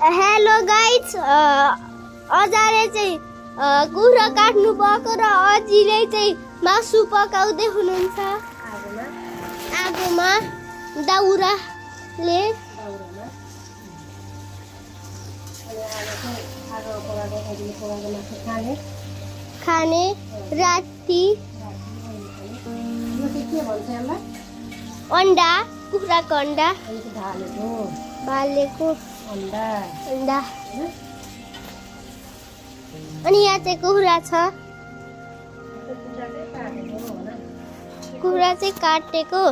Hello guys अजाले चाहिँ कुखुरा काट्नु भएको र अजीले चाहिँ मासु पकाउँदै हुनुहुन्छ आगोमा दाउराले खाने राति अन्डा कुखुराको अन्डा भालेको अन्डा अनि यहाँ चाहिँ कुखुरा छ कुखुरा चाहिँ काटेको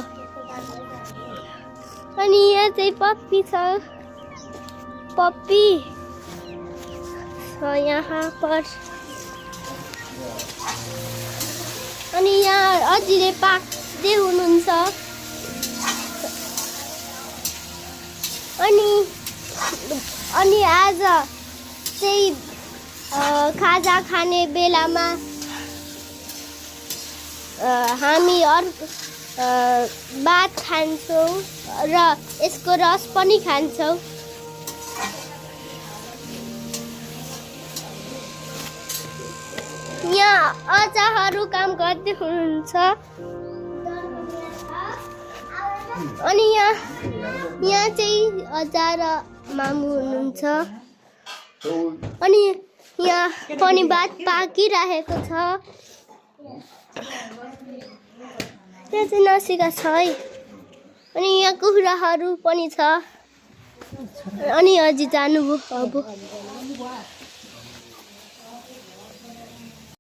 अनि यहाँ चाहिँ पप्पी छ पप्पी छ यहाँ पर अनि यहाँ अजीले पाक्दै हुनुहुन्छ अनि आज चाहिँ खाजा खाने बेलामा हामी भात खान्छौँ र यसको रस पनि खान्छौँ। यहाँ अचाहरू काम गर्दै हुनुहुन्छ अनि यहाँ चाहिँ अजा र मामु हुनुहुन्छ अनि यहाँ पनि भात पाकिरहेको छ। यहाँ चाहिँ नसिका छ है अनि यहाँ कुखुराहरू पनि छ अनि अझै जानुभयो अब।